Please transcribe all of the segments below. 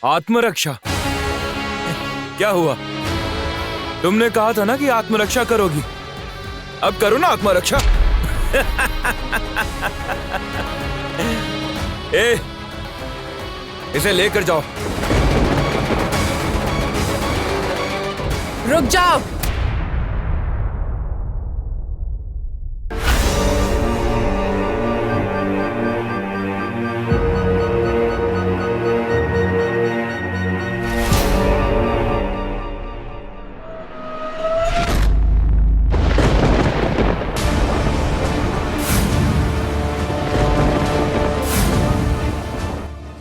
आत्मरक्षा? क्या हुआ? तुमने कहा था ना कि आत्मरक्षा करोगी, अब करो ना आत्मरक्षा। ए, इसे लेकर जाओ। रुक जाओ।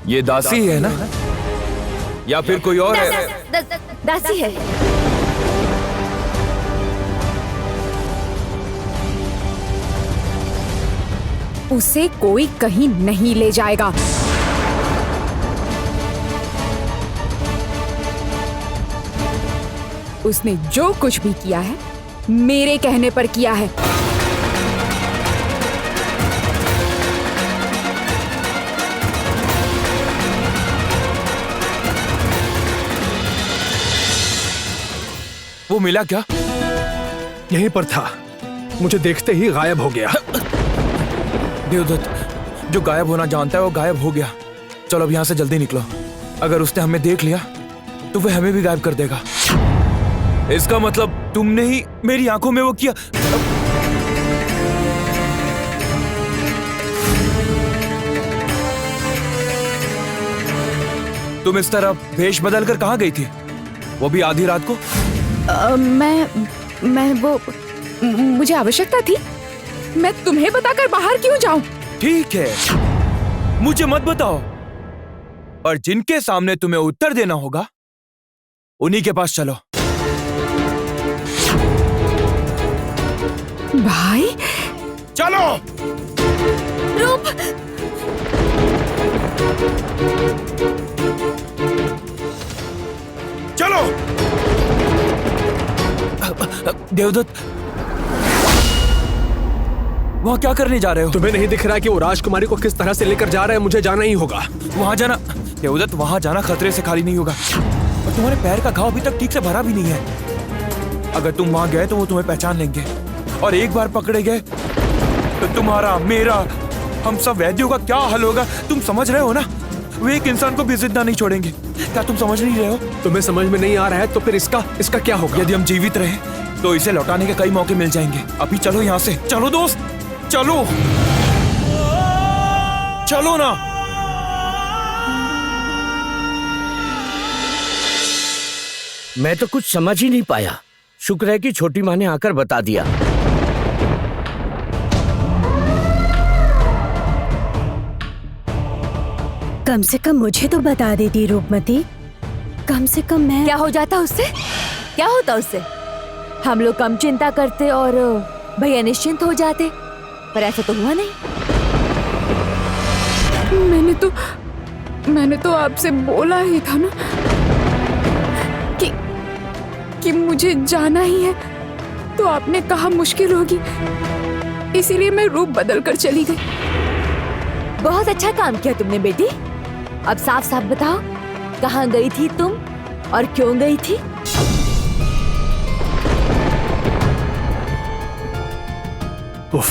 ये दासी है ना, या फिर कोई और है? दासी है। उसे कोई कहीं नहीं ले जाएगा। उसने जो कुछ भी किया है मेरे कहने पर किया है। वो मिला क्या? यहीं पर था, मुझे देखते ही गायब हो गया। देवदत्त, जो गायब होना जानता है वो गायब हो गया। चलो अब यहाँ से जल्दी निकलो। अगर उसने हमें देख लिया तो वह हमें भी गायब कर देगा। इसका मतलब तुमने ही मेरी आंखों में वो किया। तुम इस तरह भेष बदल कर कहाँ गई थी, वो भी आधी रात को? मैं वो मुझे आवश्यकता थी। मैं तुम्हें बताकर बाहर क्यों जाऊं? ठीक है, मुझे मत बताओ। और जिनके सामने तुम्हें उत्तर देना होगा उन्हीं के पास चलो। भाई चलो। रूप, चलो। देवदत्त, वहाँ क्या करने जा रहे हो? तुम्हें नहीं दिख रहा कि वो राजकुमारी को किस तरह से लेकर जा रहा है? मुझे जाना ही होगा। वहाँ जाना देवदत्त, वहाँ जाना खतरे से खाली नहीं होगा। और तुम्हारे पैर का घाव अभी तक ठीक से भरा भी नहीं है। अगर तुम वहाँ गए तो वो तुम्हें पहचान लेंगे, और एक बार पकड़े गए तो तुम्हारा, मेरा, हम सब वैद्यों का क्या हाल होगा? तुम समझ रहे हो ना? वो एक इंसान को भी जिंदा नहीं छोड़ेंगे। क्या तुम समझ नहीं रहे हो? तुम्हें समझ में नहीं आ रहा है तो फिर इसका क्या होगा? यदि हम जीवित रहे तो इसे लौटाने के कई मौके मिल जाएंगे। अभी चलो यहाँ से। चलो दोस्त, चलो चलो ना। मैं तो कुछ समझ ही नहीं पाया। शुक्र है कि छोटी माँ ने आकर बता दिया। कम से कम मुझे तो बता देती रूपमती। कम से कम मैं। क्या हो जाता उससे? क्या होता उससे? हम लोग कम चिंता करते और भैया निश्चिंत हो जाते, पर ऐसा तो हुआ नहीं। मैंने तो आपसे बोला ही था ना कि मुझे जाना ही है, तो आपने कहा मुश्किल होगी, इसीलिए मैं रूप बदल कर चली गई। बहुत अच्छा काम किया तुमने बेटी। अब साफ साफ बताओ, कहाँ गई थी तुम और क्यों गई थी? उफ,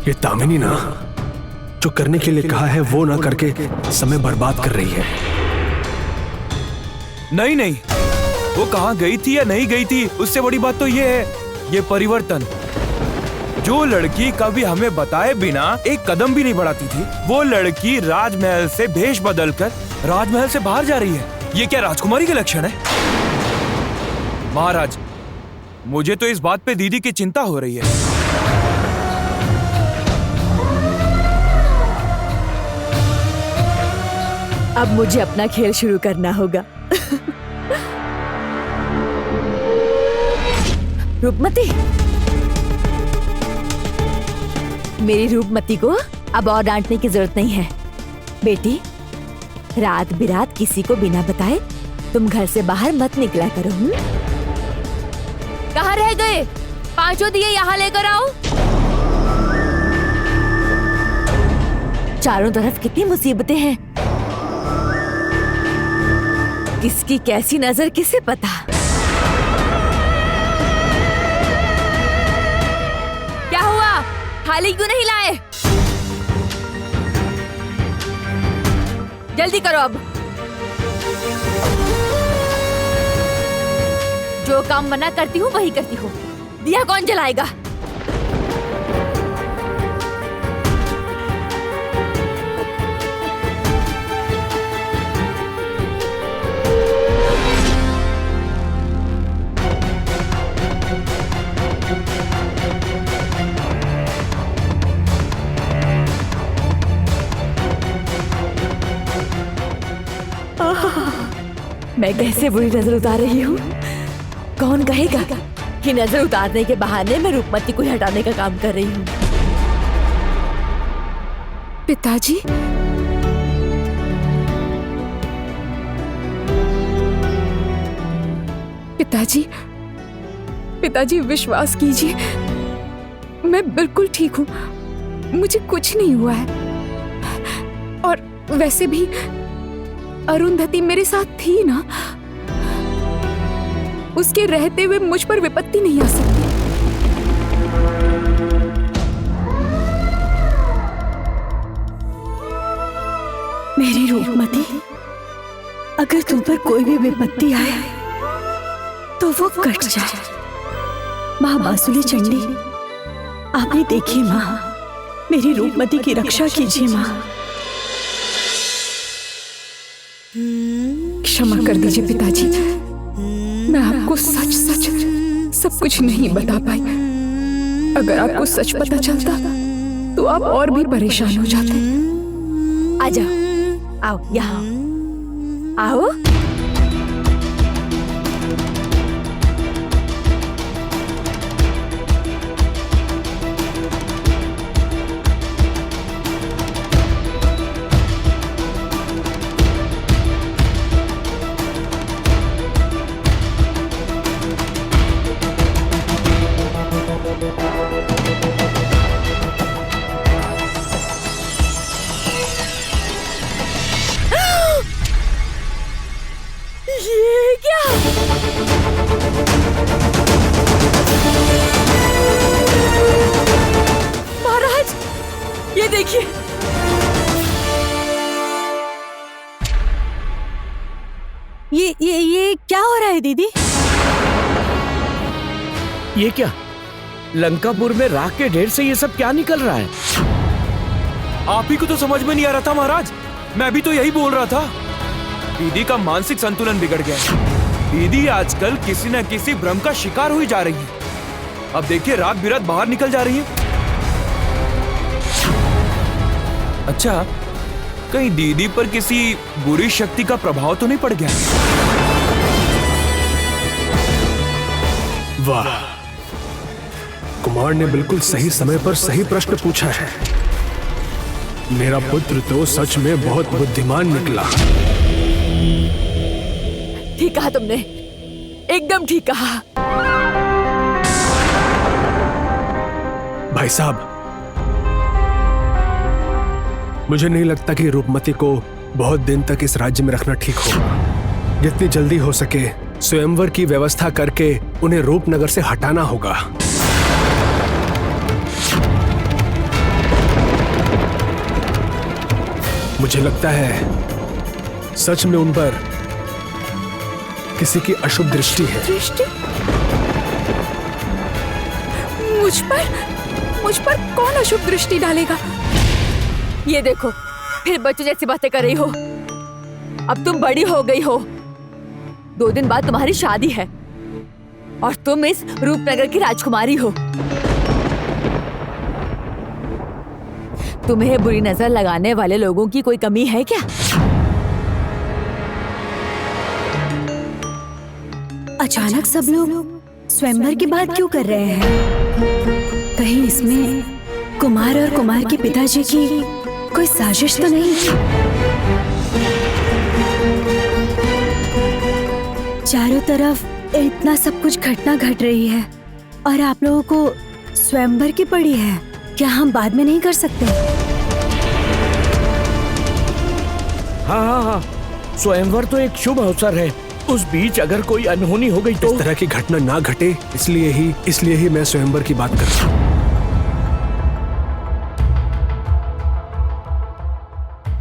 ये दामिनी ना, जो करने के लिए कहा है वो ना करके समय बर्बाद कर रही है। नहीं, वो कहाँ गई थी या नहीं गई थी उससे बड़ी बात तो ये है, ये परिवर्तन। जो लड़की कभी हमें बताए बिना एक कदम भी नहीं बढ़ाती थी, वो लड़की राजमहल से भेष बदलकर राजमहल से बाहर जा रही है। ये क्या राजकुमारी के लक्षण है? महाराज, मुझे तो इस बात पे दीदी की चिंता हो रही है। अब मुझे अपना खेल शुरू करना होगा। रूपमती, मेरी रूपमती को अब और डांटने की जरूरत नहीं है। बेटी, रात बिरात किसी को बिना बताए तुम घर से बाहर मत निकला करो। कहाँ रह गए? पांचों दिए यहाँ लेकर आओ। चारों तरफ कितनी मुसीबतें हैं। किसकी कैसी नजर किसे पता। क्या हुआ, थाली क्यों नहीं लाए? जल्दी करो अब। जो काम मना करती हूँ वही करती हूँ। दिया कौन जलाएगा? मैं कैसे बुरी नजर उतार रही हूँ? कौन कहेगा कि नजर उतारने के बहाने मैं रूपमती को हटाने का काम कर रही हूँ। पिताजी, पिताजी, पिताजी विश्वास कीजिए, मैं बिल्कुल ठीक हूँ। मुझे कुछ नहीं हुआ है। और वैसे भी अरुंधति मेरे साथ थी ना, उसके रहते हुए मुझ पर विपत्ति नहीं आ सकती। मेरी रूपमती, अगर तुम पर कोई भी विपत्ति आए तो वो कट जाए। माँ बांसुरी चंडी, आपने देखी माँ, मेरी रूपमती की रक्षा कीजिए माँ। क्षमा कर दीजिए पिताजी, मैं आपको सच सच सब कुछ नहीं बता पाई। अगर आपको सच पता चलता तो आप और भी परेशान हो जाते। आ जाओ, आओ यहाँ आओ। ये क्या? महाराज, ये देखिए। ये क्या हो रहा है दीदी? ये क्या, लंकापुर में राख के ढेर से ये सब क्या निकल रहा है? आप ही को तो समझ में नहीं आ रहा था महाराज, मैं भी तो यही बोल रहा था। दीदी का मानसिक संतुलन बिगड़ गया। दीदी आजकल किसी न किसी भ्रम का शिकार हुई जा रही है। अब देखिए राग बिरात बाहर निकल जा रही है। अच्छा, कहीं दीदी पर किसी बुरी शक्ति का प्रभाव तो नहीं पड़ गया? वाह, कुमार ने बिल्कुल सही समय पर सही प्रश्न पूछा है। मेरा पुत्र तो सच में बहुत बुद्धिमान निकला। ठीक कहा तुमने, एकदम ठीक कहा। भाई साहब, मुझे नहीं लगता कि रूपमती को बहुत दिन तक इस राज्य में रखना ठीक होगा। जितनी जल्दी हो सके स्वयंवर की व्यवस्था करके उन्हें रूपनगर से हटाना होगा। मुझे लगता है सच में उन पर किसी की अशुभ दृष्टि है। दृष्टि? मुझ पर कौन अशुभ दृष्टि डालेगा? ये देखो, फिर बच्चों जैसी बातें कर रही हो। अब तुम बड़ी हो गई हो, 2 दिन बाद तुम्हारी शादी है और तुम इस रूपनगर की राजकुमारी हो। तुम्हें बुरी नजर लगाने वाले लोगों की कोई कमी है क्या? अचानक सब लोग स्वयंवर की बात क्यों कर रहे हैं? कहीं इसमें कुमार और कुमार के पिताजी की कोई साजिश तो नहीं? चारों तरफ इतना सब कुछ घटना घट रही है और आप लोगों को स्वयंवर की पड़ी है। क्या हम बाद में नहीं कर सकते? हाँ, स्वयंवर तो एक शुभ अवसर है, उस बीच अगर कोई अनहोनी हो गई तो। इस तरह की घटना ना घटे, इसलिए ही मैं स्वयंवर की बात कर रहा हूँ।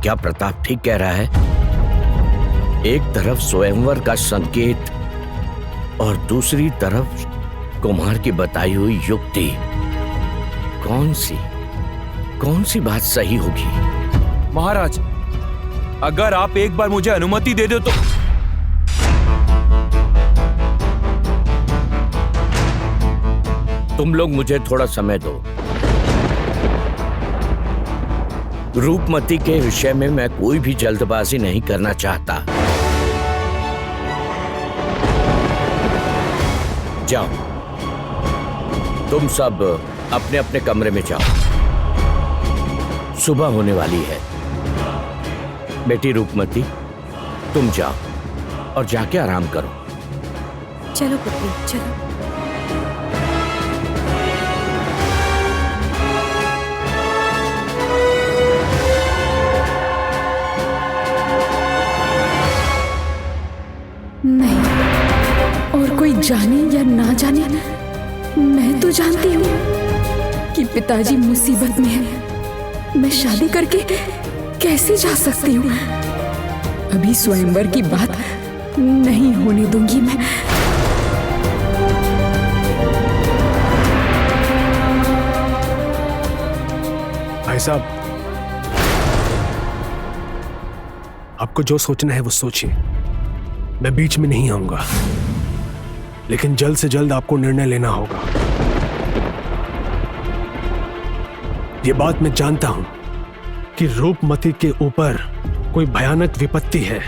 क्या प्रताप ठीक कह रहा है? एक तरफ स्वयंवर का संकेत और दूसरी तरफ कुमार की बताई हुई युक्ति। कौन सी बात सही होगी? महाराज, अगर आप एक बार मुझे अनुमति दे दो तो। तुम लोग मुझे थोड़ा समय दो। रूपमती के विषय में मैं कोई भी जल्दबाजी नहीं करना चाहता। जाओ, तुम सब अपने अपने कमरे में जाओ। सुबह होने वाली है। बेटी रूपमती, तुम जाओ और जाके आराम करो। चलो पुत्री, चलो। नहीं, और कोई जाने या ना जाने, मैं तो जानती हूँ कि पिताजी मुसीबत में है। मैं शादी करके कैसे जा सकती हूँ? अभी स्वयंवर की बात नहीं होने दूंगी मैं। भाई साहब, आपको जो सोचना है वो सोचिए। मैं बीच में नहीं आऊंगा, लेकिन जल्द से जल्द आपको निर्णय लेना होगा। ये बात मैं जानता हूं कि रूपमती के ऊपर कोई भयानक विपत्ति है।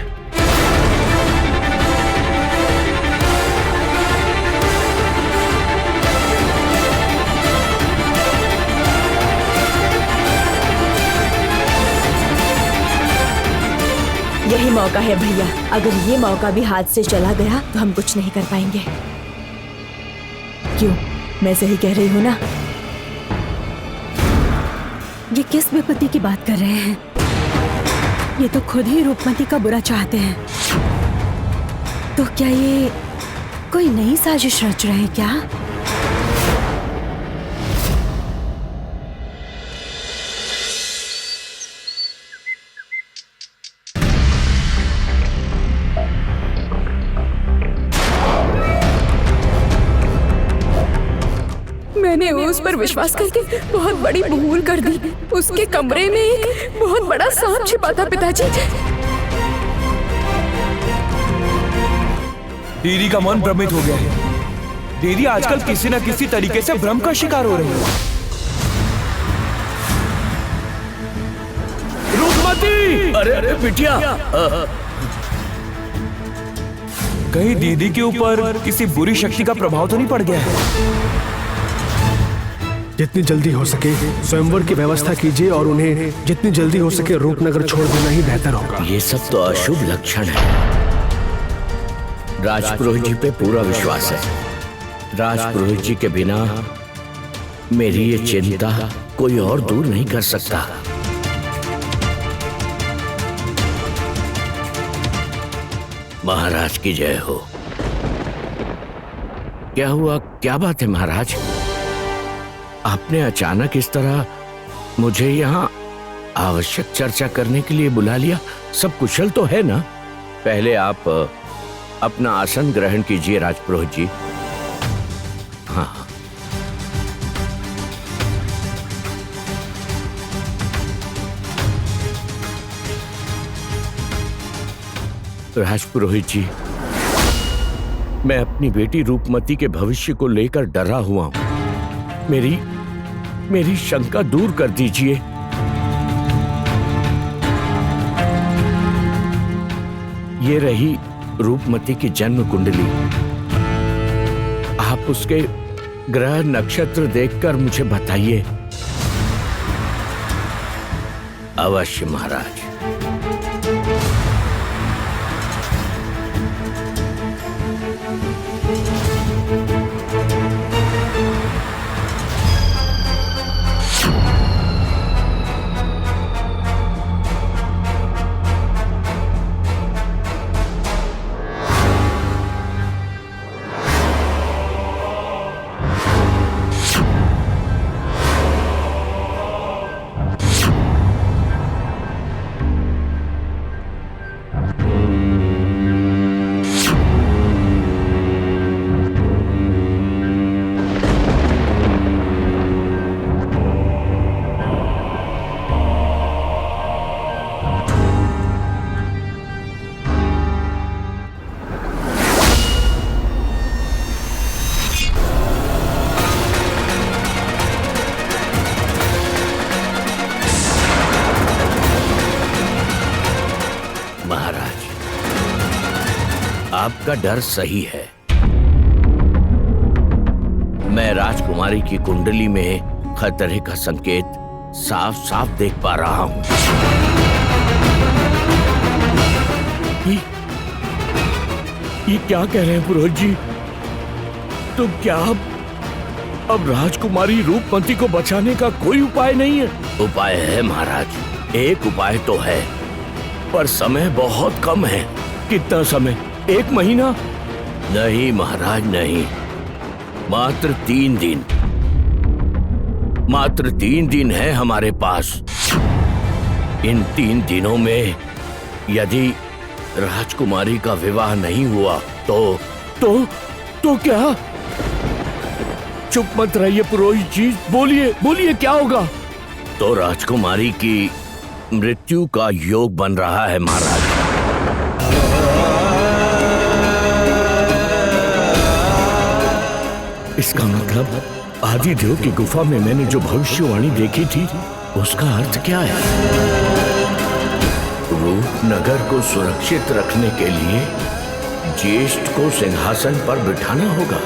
यही मौका है भैया। अगर ये मौका भी हाथ से चला गया तो हम कुछ नहीं कर पाएंगे। क्यों, मैं सही कह रही हूँ ना? ये किस विपत्ति की बात कर रहे हैं? ये तो खुद ही रूपमती का बुरा चाहते हैं। तो क्या ये कोई नई साजिश रच रहे हैं क्या? मैंने उस पर विश्वास करके बहुत बड़ी भूल कर दी। उसके कमरे में एक बहुत बड़ा सांप छिपा था पिताजी। दीदी का मन भ्रमित हो गया है। दीदी आजकल किसी न किसी तरीके से भ्रम का शिकार हो रही है। रूपमती! अरे बिटिया, कहीं दीदी के ऊपर किसी बुरी शक्ति का प्रभाव तो नहीं पड़ गया है? जितनी जल्दी हो सके स्वयंवर की व्यवस्था कीजिए और उन्हें जितनी जल्दी हो सके रूपनगर छोड़ देना ही बेहतर होगा। ये सब तो अशुभ लक्षण है। राजपुरोहित जी पे पूरा विश्वास है। राजपुरोहित जी के बिना मेरी ये चिंता कोई और दूर नहीं कर सकता। महाराज की जय हो। क्या हुआ? क्या बात है महाराज? आपने अचानक इस तरह मुझे यहाँ आवश्यक चर्चा करने के लिए बुला लिया। सब कुशल तो है ना? पहले आप अपना आसन ग्रहण कीजिए राजपुरोहित जी। हाँ, राजपुरोहित जी, मैं अपनी बेटी रूपमती के भविष्य को लेकर डरा हुआ हूं। मेरी शंका दूर कर दीजिए। ये रही रूपमती की जन्म कुंडली। आप उसके ग्रह नक्षत्र देखकर मुझे बताइए। अवश्य महाराज। आपका डर सही है। मैं राजकुमारी की कुंडली में खतरे का संकेत साफ साफ देख पा रहा हूं। ये क्या कह रहे हैं पुरोहित जी? तो क्या अब राजकुमारी रूपमती को बचाने का कोई उपाय नहीं है? उपाय है महाराज, एक उपाय तो है, पर समय बहुत कम है। कितना समय? 1 महीना? नहीं महाराज नहीं, मात्र 3 दिन। मात्र 3 दिन है हमारे पास। इन 3 दिनों में यदि राजकुमारी का विवाह नहीं हुआ तो क्या? चुप मत रहिए पुरोहित जी, बोलिए बोलिए क्या होगा? तो राजकुमारी की मृत्यु का योग बन रहा है महाराज। इसका मतलब आदिदेव की गुफा में मैंने जो भविष्यवाणी देखी थी उसका अर्थ क्या है? रूपनगर को सुरक्षित रखने के लिए ज्येष्ठ को सिंहासन पर बिठाना होगा।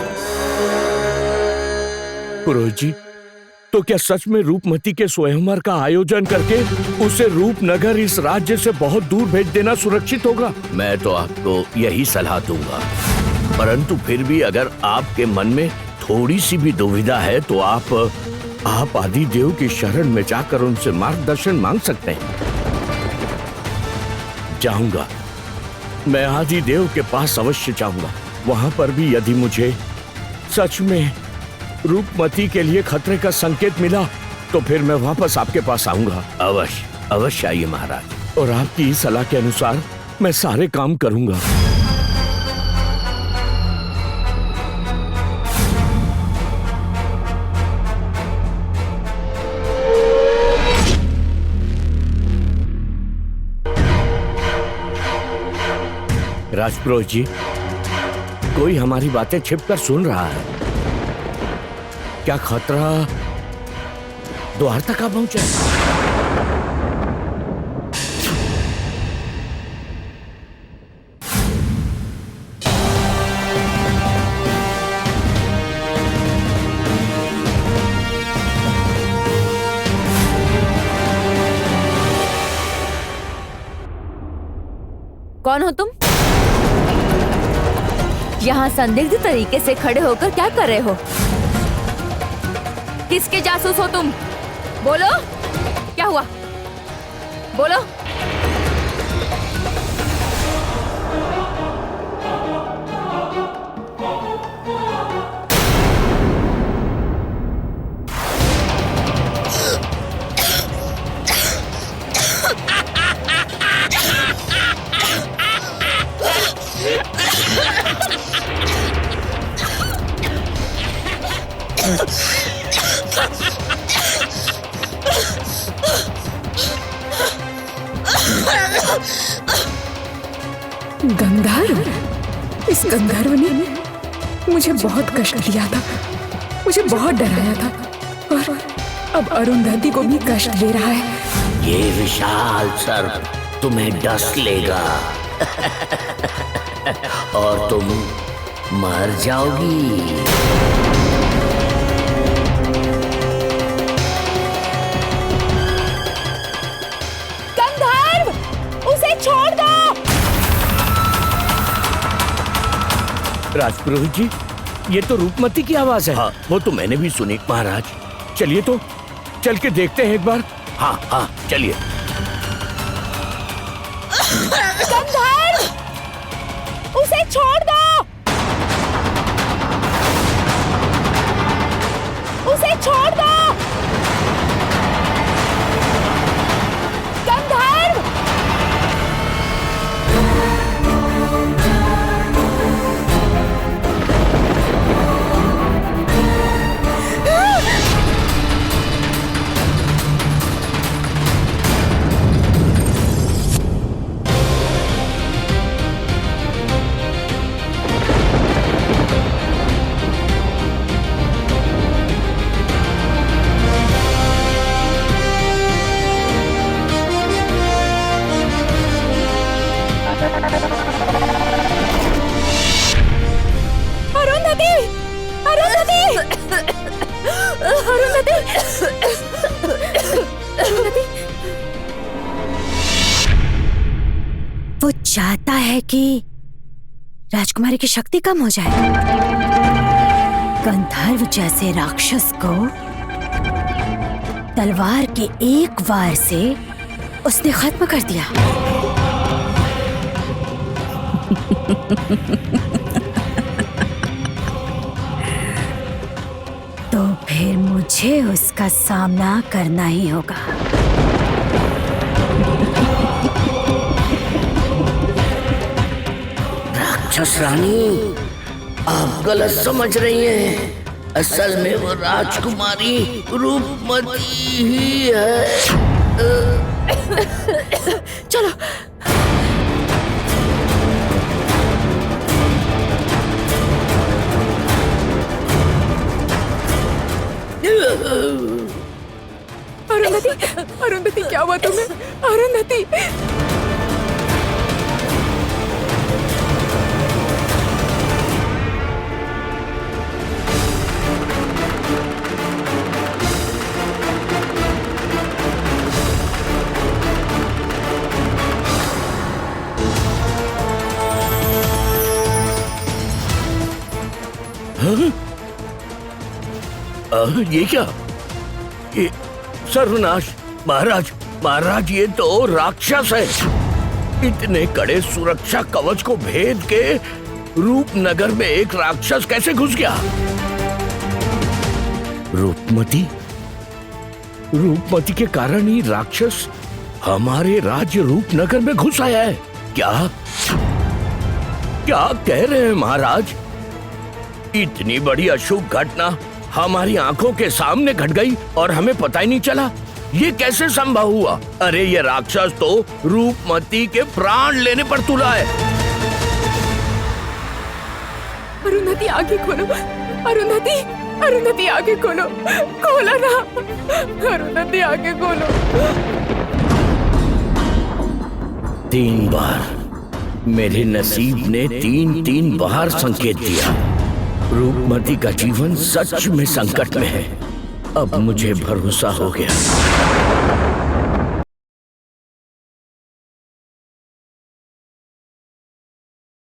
पुरोहित जी, तो क्या सच में रूपमती के स्वयंवर का आयोजन करके उसे रूपनगर इस राज्य से बहुत दूर भेज देना सुरक्षित होगा? मैं तो आपको यही सलाह दूंगा, परंतु फिर भी अगर आपके मन में थोड़ी सी भी दुविधा है तो आप आदिदेव की शरण में जाकर उनसे मार्गदर्शन मांग सकते हैं। जाऊंगा, मैं आदिदेव के पास अवश्य जाऊंगा। वहां पर भी यदि मुझे सच में रूपमती के लिए खतरे का संकेत मिला तो फिर मैं वापस आपके पास आऊंगा। अवश्य अवश्य आइए महाराज, और आपकी इस सलाह के अनुसार मैं सारे काम करूंगा। राजपुरोहित जी, कोई हमारी बातें छिपकर सुन रहा है। क्या खतरा द्वार तक आ पहुंचा है? कौन हो तुम? यहाँ संदिग्ध तरीके से खड़े होकर क्या कर रहे हो? किसके जासूस हो तुम? बोलो, क्या हुआ? बोलो। गंधर्व? इस गंधर्व ने मुझे बहुत कष्ट दिया था, मुझे बहुत डराया था, और अब अरुंधति को भी कष्ट दे रहा है। ये विशाल सर्प तुम्हें डस लेगा और तुम मर जाओगी। गंधर्व, उसे छोड़ दो। राजपुरोहित जी, ये तो रूपमती की आवाज है। हाँ, वो तो मैंने भी सुनी महाराज। चलिए तो चल के देखते हैं एक बार। हाँ हाँ चलिए। गंधर्व, उसे छोड़ दो। उसे छोड़ दो। गंधर्व, वो चाहता है कि राजकुमारी की शक्ति कम हो जाए। गंधर्व जैसे राक्षस को तलवार के एक वार से उसने खत्म कर दिया। तो फिर मुझे उसका सामना करना ही होगा। राक्षस रानी, आप गलत समझ रही हैं। असल में वो राजकुमारी रूपमती ही है। चलो। अरुंधति, अरुंधति क्या हुआ तुम्हें? अरुंधति। ये क्या? ये सर्वनाश! महाराज, महाराज, ये तो राक्षस है। इतने कड़े सुरक्षा कवच को भेद के रूपनगर में एक राक्षस कैसे घुस गया? रूपमती, रूपमती के कारण ही राक्षस हमारे राज्य रूपनगर में घुस आया है। क्या क्या कह रहे हैं महाराज? इतनी बड़ी अशुभ घटना हमारी आंखों के सामने घट गई और हमें पता ही नहीं चला। ये कैसे संभव हुआ? अरे ये राक्षस तो रूपमती के प्राण लेने पर तुला है। अरुंधति आगे खोलो। अरुंधति, अरुंधति आगे खोलो। खोलो ना। अरुंधति आगे खोलो। 3 बार मेरे नसीब ने 3 बार संकेत दिया। रूपमती का जीवन सच में संकट में है। अब मुझे भरोसा हो गया।